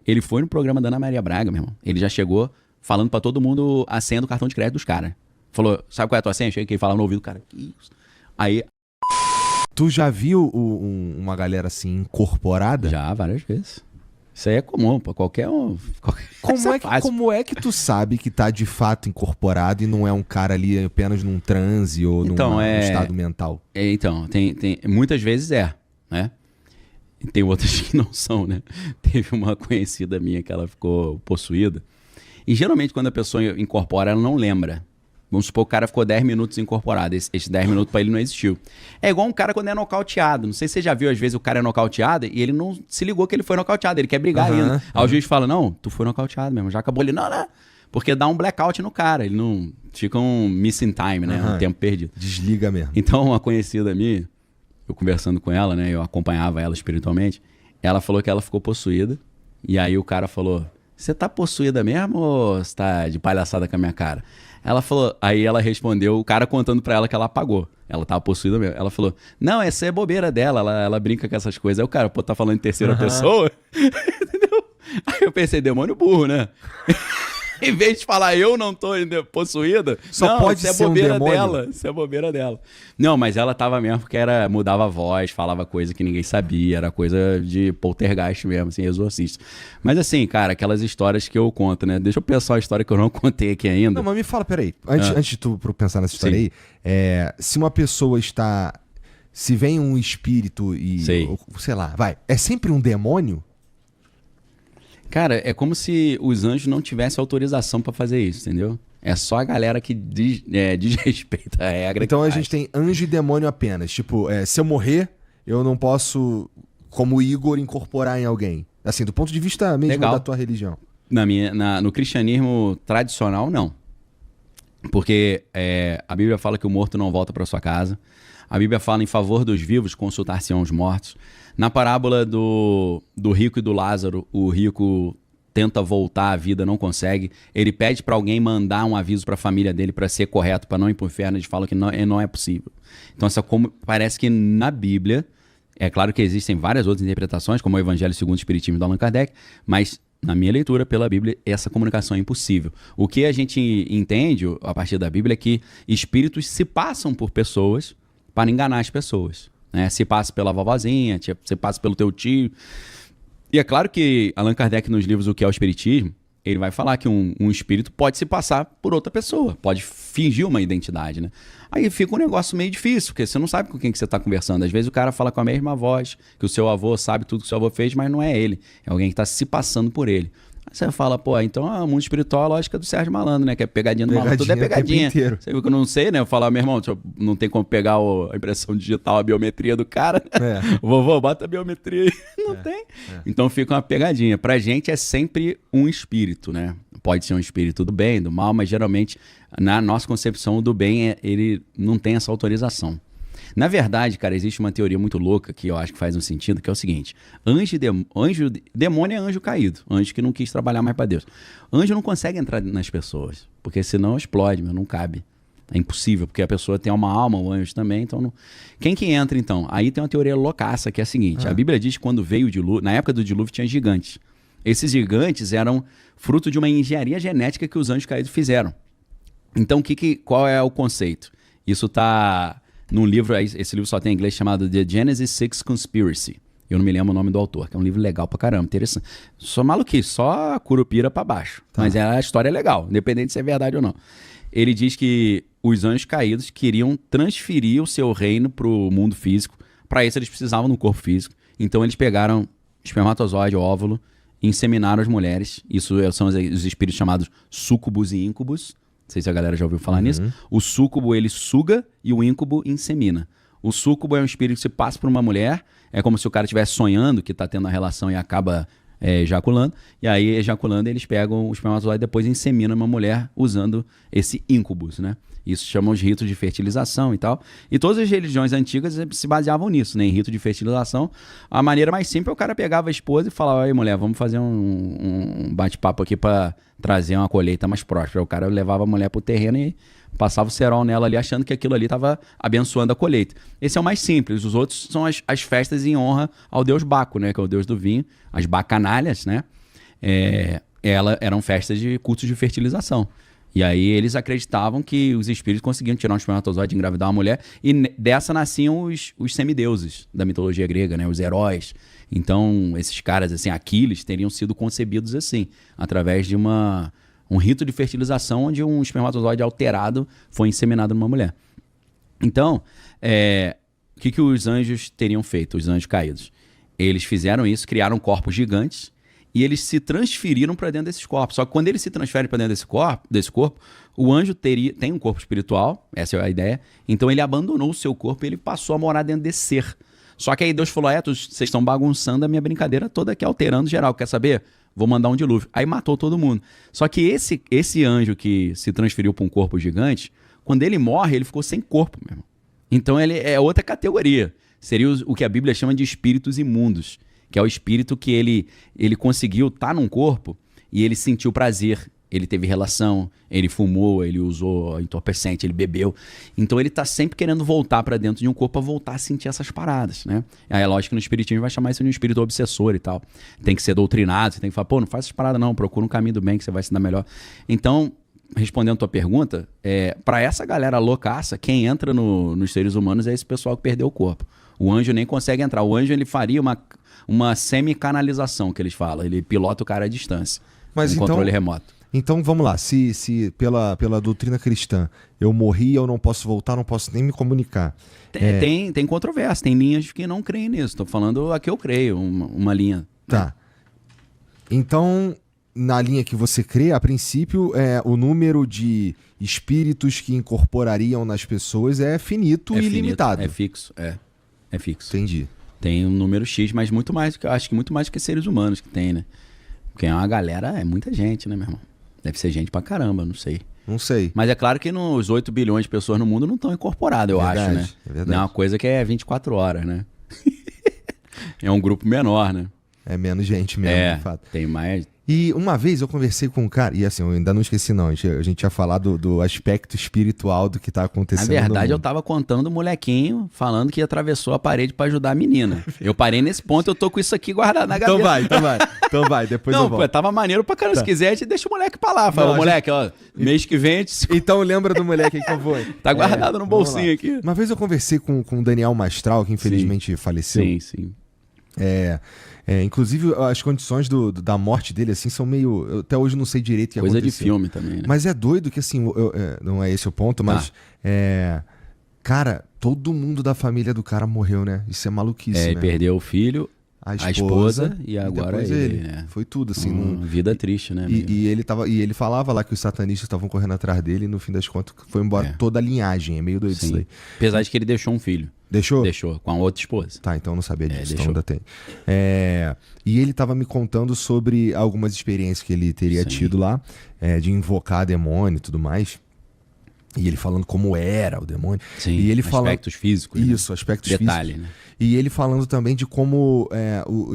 Ele foi no programa da Ana Maria Braga, meu irmão. Ele já chegou falando pra todo mundo a senha do cartão de crédito dos caras. Falou, sabe qual é a tua senha? Chega aqui e fala no ouvido do cara. Que isso? Aí... Tu já viu uma galera assim incorporada? Já, várias vezes. Isso aí é comum, pra qualquer um. Como é que tu sabe que tá de fato incorporado e não é um cara ali apenas num transe ou num estado mental? Então, muitas vezes né? E tem outras que não são, né? Teve uma conhecida minha que ela ficou possuída. E geralmente quando a pessoa incorpora, ela não lembra. Vamos supor que o cara ficou 10 minutos incorporado. Esses 10 minutos pra ele não existiu. É igual um cara quando é nocauteado. Não sei se você já viu, às vezes, o cara é nocauteado e ele não se ligou que ele foi nocauteado. Ele quer brigar ainda. Aí o juiz fala, não, tu foi nocauteado mesmo. Já acabou ele. Não. Porque dá um blackout no cara. Ele não... Fica um missing time, né? Um tempo perdido. Desliga mesmo. Então, uma conhecida minha, eu conversando com ela, né? Eu acompanhava ela espiritualmente. Ela falou que ela ficou possuída. E aí o cara falou, você tá possuída mesmo ou você tá de palhaçada com a minha cara? Ela falou, aí ela respondeu, o cara contando pra ela que ela apagou. Ela tava possuída mesmo. Ela falou, não, essa é bobeira dela, ela brinca com essas coisas. Aí o cara, pô, tá falando em terceira pessoa? Entendeu? Aí eu pensei, demônio burro, né? Em vez de falar, eu não tô possuída, só pode ser bobeira um dela. Isso é bobeira dela. Não, mas ela tava mesmo porque mudava a voz, falava coisa que ninguém sabia, era coisa de poltergeist mesmo, assim, exorcista. Mas assim, cara, aquelas histórias que eu conto, né? Deixa eu pensar uma história que eu não contei aqui ainda. Não, mas me fala, peraí, antes de tu pensar nessa história aí, se uma pessoa está... Se vem um espírito e... sei lá, é sempre um demônio? Cara, é como se os anjos não tivessem autorização pra fazer isso, entendeu? É só a galera que desrespeita a regra. Então a gente tem anjo e demônio apenas. Tipo, se eu morrer, eu não posso, como Igor, incorporar em alguém. Assim, do ponto de vista mesmo da tua religião. No cristianismo tradicional, não. Porque a Bíblia fala que o morto não volta pra sua casa. A Bíblia fala em favor dos vivos, consultar-se-ão os mortos. Na parábola do rico e do Lázaro, o rico tenta voltar à vida, não consegue. Ele pede para alguém mandar um aviso para a família dele para ser correto, para não ir para o inferno. Eles falam que não é possível. Então, parece que na Bíblia, é claro que existem várias outras interpretações, como o Evangelho segundo o Espiritismo do Allan Kardec, mas na minha leitura pela Bíblia, essa comunicação é impossível. O que a gente entende a partir da Bíblia é que espíritos se passam por pessoas para enganar as pessoas. Né? Se passa pela vovozinha, se passa pelo teu tio. E é claro que Allan Kardec, nos livros O que é o Espiritismo, ele vai falar que um espírito pode se passar por outra pessoa, pode fingir uma identidade, né? Aí fica um negócio meio difícil, porque você não sabe com quem que você está conversando. Às vezes o cara fala com a mesma voz, que o seu avô sabe tudo que o seu avô fez, mas não é ele. É alguém que está se passando por ele. Aí você fala, pô, então o mundo espiritual é a lógica do Sérgio Malandro, né? Que é pegadinha do malandro, tudo é pegadinha. Você viu que eu não sei, né? Eu falar, meu irmão, não tem como pegar a impressão digital, a biometria do cara. Vovô, bota a biometria aí. Não tem. Então fica uma pegadinha. Pra gente é sempre um espírito, né? Pode ser um espírito do bem, do mal, mas geralmente, na nossa concepção, o do bem, ele não tem essa autorização. Na verdade, cara, existe uma teoria muito louca que eu acho que faz um sentido, que é o seguinte: demônio é anjo caído, anjo que não quis trabalhar mais para Deus. Anjo não consegue entrar nas pessoas, porque senão explode, não cabe. É impossível, porque a pessoa tem uma alma, o anjo também, então não... Quem que entra, então? Aí tem uma teoria loucaça, que é a seguinte: a Bíblia diz que quando veio o dilúvio, na época do dilúvio tinha gigantes. Esses gigantes eram fruto de uma engenharia genética que os anjos caídos fizeram. Então, qual é o conceito? Isso está num livro, esse livro só tem em inglês, chamado The Genesis Six Conspiracy. Eu não me lembro o nome do autor, que é um livro legal pra caramba, interessante. Só maluquice, só curupira pra baixo. Tá. Mas a história é legal, independente se é verdade ou não. Ele diz que os anjos caídos queriam transferir o seu reino pro mundo físico. Para isso eles precisavam de um corpo físico. Então eles pegaram espermatozoide, óvulo, e inseminaram as mulheres. Isso são os espíritos chamados súcubos e íncubos. Não sei se a galera já ouviu falar nisso. O súcubo, ele suga e o íncubus insemina. O súcubo é um espírito que se passa por uma mulher. É como se o cara estivesse sonhando que está tendo uma relação e acaba ejaculando. E aí, ejaculando, eles pegam o espermatozoide e depois inseminam uma mulher usando esse íncubus, né? Isso chamam de ritos de fertilização e tal. E todas as religiões antigas se baseavam nisso, né? Em rito de fertilização. A maneira mais simples é o cara pegava a esposa e falava: "Oi, mulher, vamos fazer um bate-papo aqui para trazer uma colheita mais próspera." O cara levava a mulher pro terreno e passava o cerol nela ali, achando que aquilo ali estava abençoando a colheita. Esse é o mais simples. Os outros são as festas em honra ao deus Baco, né? Que é o deus do vinho. As bacanalhas, né? eram festas de cultos de fertilização. E aí eles acreditavam que os espíritos conseguiam tirar um espermatozoide e engravidar uma mulher, e dessa nasciam os semideuses da mitologia grega, né? Os heróis. Então, esses caras, assim, Aquiles, teriam sido concebidos assim, através de um rito de fertilização onde um espermatozoide alterado foi inseminado numa mulher. Então, o que os anjos teriam feito, os anjos caídos? Eles fizeram isso, criaram corpos gigantes, e eles se transferiram para dentro desses corpos. Só que quando eles se transferem para dentro desse corpo, o anjo tem um corpo espiritual, essa é a ideia, então ele abandonou o seu corpo e ele passou a morar dentro desse ser. Só que aí Deus falou, vocês estão bagunçando a minha brincadeira toda aqui, alterando geral, quer saber? Vou mandar um dilúvio. Aí matou todo mundo. Só que esse anjo que se transferiu para um corpo gigante, quando ele morre, ele ficou sem corpo, meu irmão. Então ele é outra categoria. Seria o que a Bíblia chama de espíritos imundos, que é o espírito que ele conseguiu estar num corpo e ele sentiu prazer, ele teve relação, ele fumou, ele usou entorpecente, ele bebeu. Então ele está sempre querendo voltar para dentro de um corpo para voltar a sentir essas paradas, né? Aí é lógico que no espiritismo vai chamar isso de um espírito obsessor e tal. Tem que ser doutrinado, você tem que falar, não faz essas paradas não, procura um caminho do bem que você vai se dar melhor. Então, respondendo a tua pergunta, para essa galera loucaça, quem entra nos seres humanos é esse pessoal que perdeu o corpo. O anjo nem consegue entrar. O anjo ele faria uma semi-canalização, que eles falam. Ele pilota o cara à distância. Mas com controle remoto. Então vamos lá. Se pela doutrina cristã eu morri, eu não posso voltar, não posso nem me comunicar. Tem controvérsia. Tem linhas que não creem nisso. Estou falando a que eu creio, uma linha. Tá. Então, na linha que você crê, a princípio, o número de espíritos que incorporariam nas pessoas é finito e ilimitado. É fixo, é fixo. Entendi. Tem um número X, mas muito mais, acho que muito mais do que seres humanos que tem, né? Porque é uma galera, é muita gente, né, meu irmão? Deve ser gente pra caramba, não sei. Não sei. Mas é claro que nos 8 bilhões de pessoas no mundo não estão incorporadas, eu acho, né? É verdade. Não é uma coisa que é 24 horas, né? É um grupo menor, né? É menos gente mesmo, de fato. Tem mais... E uma vez eu conversei com um cara, e assim, eu ainda não esqueci não, a gente tinha falado do aspecto espiritual do que tá acontecendo. Na verdade, eu tava contando o molequinho falando que atravessou a parede pra ajudar a menina. Eu parei nesse ponto, eu tô com isso aqui guardado na gaveta. Então vai, depois não, eu volto. Pô, tava maneiro pra caramba. Se quiser, a gente deixa o moleque pra lá. Fala, moleque, ó, mês que vem a gente... Então lembra do moleque aí que eu vou. Tá guardado no bolsinho aqui. Uma vez eu conversei com o Daniel Mastral, que infelizmente faleceu. Sim. Inclusive, as condições da morte dele, assim, são meio... Eu até hoje não sei direito o que aconteceu. Coisa de filme também, né? Mas é doido que, assim, não é esse o ponto, mas... Cara, todo mundo da família do cara morreu, né? Isso é maluquice, né? Ele perdeu o filho, a esposa e agora ele. Foi tudo, assim. Vida triste, né? E ele falava lá que os satanistas estavam correndo atrás dele e no fim das contas foi embora toda a linhagem. É meio doido isso aí. Apesar de que ele deixou um filho. Deixou? Deixou, com a outra esposa. Tá, então eu não sabia disso, então deixou. ainda tem. E ele tava me contando sobre algumas experiências que ele teria tido lá, de invocar demônio e tudo mais. E ele falando como era o demônio. Sim, e ele aspectos físicos. Isso, aspectos Detalhe, físicos. Né? E ele falando também de como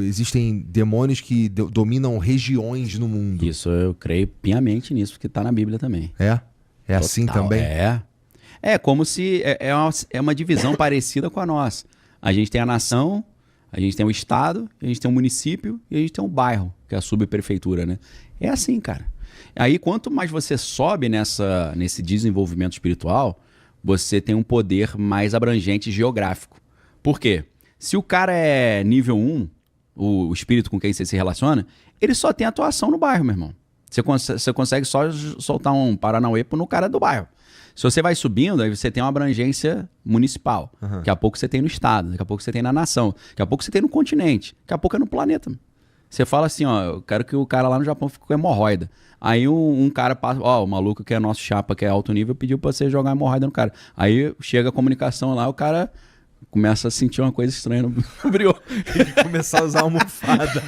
existem demônios que dominam regiões no mundo. Isso, eu creio piamente nisso, porque tá na Bíblia também. É assim também? É como se... É uma divisão parecida com a nossa. A gente tem a nação, a gente tem o estado, a gente tem o município e a gente tem o bairro, que é a subprefeitura, né? É assim, cara. Aí, quanto mais você sobe nesse desenvolvimento espiritual, você tem um poder mais abrangente geográfico. Por quê? Se o cara é nível 1, o espírito com quem você se relaciona, ele só tem atuação no bairro, meu irmão. Você consegue só soltar um paranauê no cara do bairro. Se você vai subindo, aí você tem uma abrangência municipal. Daqui a pouco você tem no estado, daqui a pouco você tem na nação, daqui a pouco você tem no continente, daqui a pouco é no planeta. Você fala assim, ó, eu quero que o cara lá no Japão fique com hemorroida. Aí um cara passa, ó, o maluco que é nosso chapa, que é alto nível, pediu pra você jogar hemorroida no cara. Aí chega a comunicação lá, o cara começa a sentir uma coisa estranha no brioco. Ele começar a usar almofada.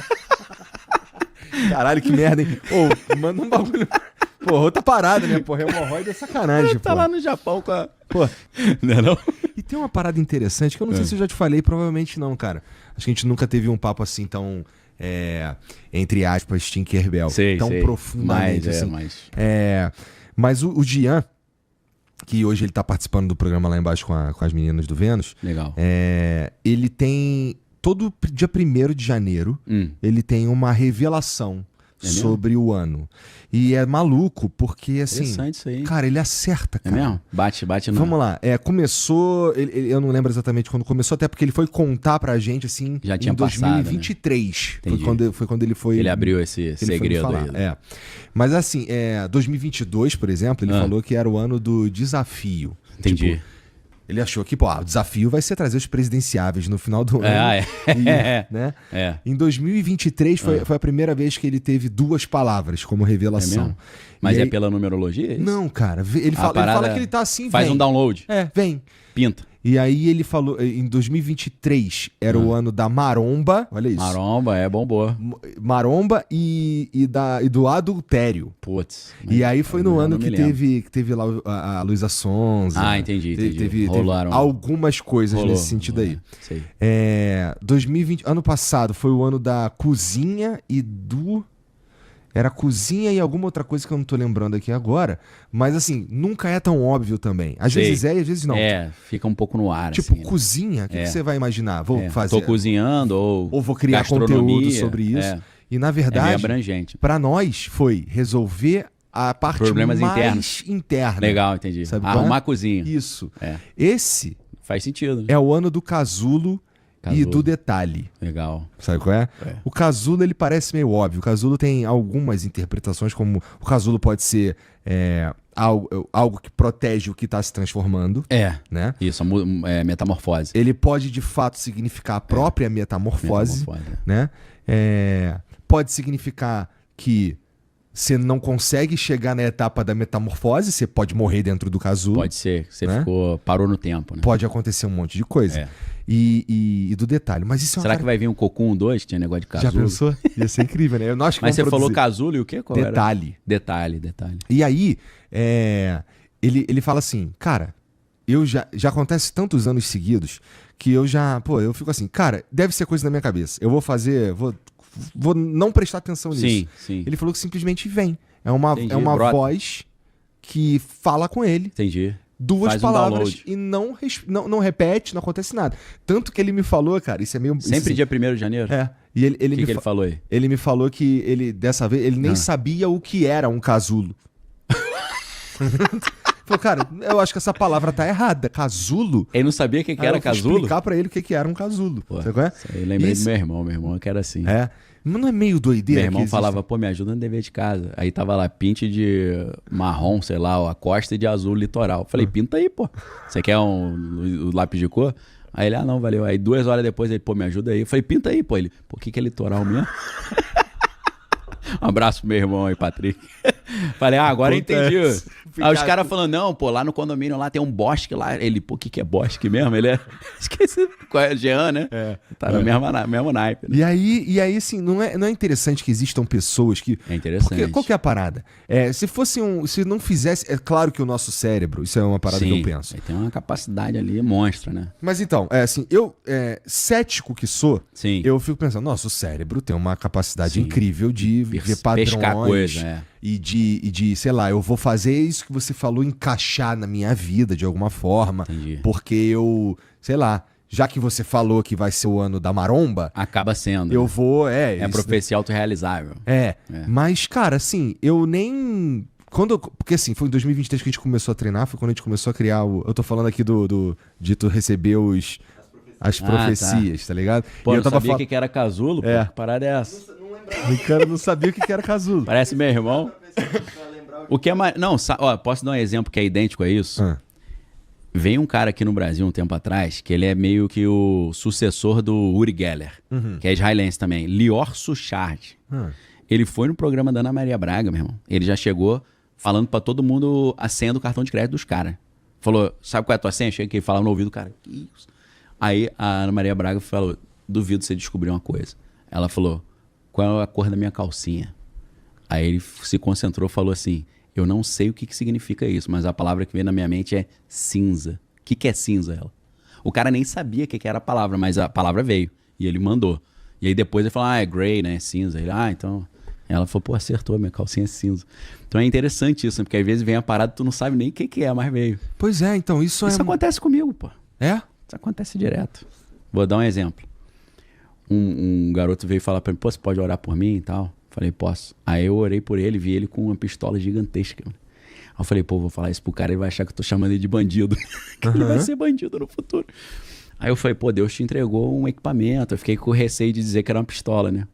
Caralho, que merda, hein? Ô, manda um bagulho... Pô, outra parada, né? Porra, hemorroida é sacanagem, tá lá no Japão com a... Pô, não? E tem uma parada interessante que eu não sei se eu já te falei, provavelmente não, cara. Acho que a gente nunca teve um papo assim tão... entre aspas, Tinkerbell. Tão profundamente assim. Mas o Gian, que hoje ele tá participando do programa lá embaixo com as meninas do Vênus. Legal. Ele tem... Todo dia 1º de janeiro, ele tem uma revelação sobre o ano. E é maluco, porque assim... Interessante isso aí. Cara, ele acerta, cara. É mesmo? Bate no... Vamos lá. Começou... eu não lembro exatamente quando começou, até porque ele foi contar pra gente, assim, já tinha em 2023. Passado, né? Foi quando ele foi... Ele abriu esse segredo aí. Mas assim, 2022, por exemplo, ele falou que era o ano do desafio. Entendi. Tipo, ele achou que, o desafio vai ser trazer os presidenciáveis no final do ano. Né? Em 2023 foi a primeira vez que ele teve 2 palavras como revelação. Mas é pela numerologia? É isso? Não, cara. Ele fala que ele tá assim, faz um download. Vem. Pinta. E aí ele falou, em 2023 era o ano da maromba, olha isso. Maromba, boa. Maromba e do adultério. Putz. E aí foi no ano que teve lá a Luísa Sonza. Ah, entendi. Teve algumas coisas nesse sentido aí. Sei. 2020, ano passado foi o ano da cozinha e do... Era cozinha e alguma outra coisa que eu não tô lembrando aqui agora. Mas assim, nunca é tão óbvio também. Às vezes e às vezes não. Fica um pouco no ar. Tipo, assim, cozinha, o que você vai imaginar? Vou fazer. Tô cozinhando ou vou criar conteúdo sobre isso. E na verdade, meio abrangente. Pra nós foi resolver a parte problemas mais interna. Legal, entendi. Sabe arrumar a cozinha. Isso. Esse faz sentido. É o ano do casulo e do detalhe. Legal. Sabe qual é? O casulo, ele parece meio óbvio. O casulo tem algumas interpretações, como o casulo pode ser algo que protege o que está se transformando. Né? Isso, metamorfose. Ele pode, de fato, significar a própria metamorfose. Né? Pode significar que você não consegue chegar na etapa da metamorfose, você pode morrer dentro do casulo. Pode ser, você parou no tempo. Né? Pode acontecer um monte de coisa. E do detalhe. Mas isso Será que vai vir um Cocum 2, que tinha negócio de casulo? Já pensou? Ia ser incrível, né? Mas você falou casulo e o quê? Qual detalhe. Detalhe. E aí, ele fala assim, cara, já acontece tantos anos seguidos que eu fico assim, cara, deve ser coisa na minha cabeça. Eu vou fazer, vou não prestar atenção nisso. Sim. Ele falou que simplesmente vem. É uma voz que fala com ele. Entendi. 2 palavras e não repete, não acontece nada. Tanto que ele me falou, cara, isso é meio... Sempre dia 1º de janeiro? E ele que ele falou aí? Ele me falou que ele, dessa vez, ele nem sabia o que era um casulo. Falou, cara, eu acho que essa palavra tá errada. Casulo? Ele não sabia o que era casulo? Eu explicar pra ele o que era um casulo. Sabe qual é? Eu lembrei do meu irmão que era assim. Mas não é meio doideira? Meu irmão falava, me ajuda no dever de casa. Aí tava lá, pinte de marrom, sei lá, a costa e de azul litoral. Falei, pinta aí, pô. Você quer um lápis de cor? Aí ele, não, valeu. Aí 2 horas depois ele, me ajuda aí. Eu falei, pinta aí, pô. Ele, o que é litoral mesmo? Um abraço pro meu irmão aí, Patrick. Falei, agora entendi. Aí os caras falando, não, pô, lá no condomínio lá tem um bosque lá. Ele, pô, o que é bosque mesmo? Ele esqueci qual é, Jean, né? Tá no mesmo naipe. Né? E aí, assim, não é interessante que existam pessoas que... É interessante. Porque, qual que é a parada? Se não fizesse... É claro que o nosso cérebro, isso é uma parada que eu penso. Tem uma capacidade ali monstra, né? Mas então, assim, cético que sou, eu fico pensando, nossa, o cérebro tem uma capacidade incrível de ver padrões. Pescar coisa, E de, sei lá, eu vou fazer isso que você falou encaixar na minha vida de alguma forma. Entendi. Porque eu, sei lá, já que você falou que vai ser o ano da maromba... Acaba sendo. Eu vou, É profecia autorrealizável. Mas, cara, assim, eu nem... Porque assim, foi em 2023 que a gente começou a treinar, foi quando a gente começou a criar eu tô falando aqui de tu receber as profecias, tá ligado? Pô, eu sabia o que era casulo, pô, que parada é essa? O cara não sabia o que era casulo. Parece meu irmão. O que é mais... Não, posso dar um exemplo que é idêntico a isso? Veio um cara aqui no Brasil um tempo atrás, que ele é meio que o sucessor do Uri Geller, que é israelense também, Lior Suchard. Ele foi no programa da Ana Maria Braga, meu irmão. Ele já chegou falando pra todo mundo a senha do cartão de crédito dos caras. Falou, sabe qual é a tua senha? Chega aqui e falava no ouvido do cara. Que isso? Aí a Ana Maria Braga falou, duvido você descobrir uma coisa. Ela falou, qual é a cor da minha calcinha? Aí ele se concentrou e falou assim, eu não sei o que significa isso, mas a palavra que veio na minha mente é cinza. O que é cinza, ela? O cara nem sabia o que era a palavra, mas a palavra veio. E ele mandou. E aí depois ele falou, é grey, né? É cinza. Ele, então... Ela falou, pô, acertou, minha calcinha é cinza. Então é interessante isso, né? Porque às vezes vem a parada e tu não sabe nem o que é, mas veio. Pois é, então isso acontece comigo, pô. É? Isso acontece direto. Vou dar um exemplo. Um garoto veio falar pra mim, pô, você pode orar por mim e tal? Falei, posso. Aí eu orei por ele, vi ele com uma pistola gigantesca. Aí eu falei, pô, vou falar isso pro cara, ele vai achar que eu tô chamando ele de bandido. Que ele vai ser bandido no futuro. Aí eu falei, pô, Deus te entregou um equipamento. Eu fiquei com receio de dizer que era uma pistola, né?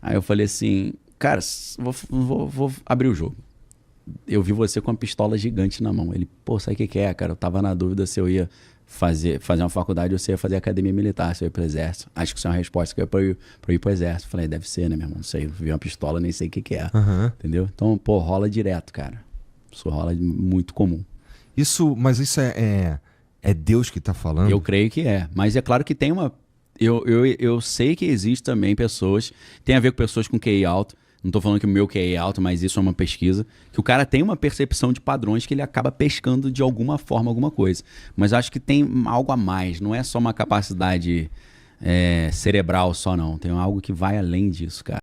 Aí eu falei assim, cara, vou abrir o jogo. Eu vi você com uma pistola gigante na mão. Ele, pô, sabe o que é, cara? Eu tava na dúvida se eu ia fazer uma faculdade ou se eu ia fazer academia militar, se eu ia pro exército. Acho que isso é uma resposta que eu ia pra eu ir pro exército. Falei, deve ser, né, meu irmão? Não sei, eu vi uma pistola, nem sei o que é. Entendeu? Então, pô, rola direto, cara. Isso rola muito comum. Mas isso é Deus que tá falando? Eu creio que é. Mas é claro que tem uma... Eu sei que existe também pessoas... Tem a ver com pessoas com QI alto. Não tô falando que o meu QI é alto, mas isso é uma pesquisa. Que o cara tem uma percepção de padrões que ele acaba pescando de alguma forma, alguma coisa. Mas acho que tem algo a mais. Não é só uma capacidade cerebral só, não. Tem algo que vai além disso, cara.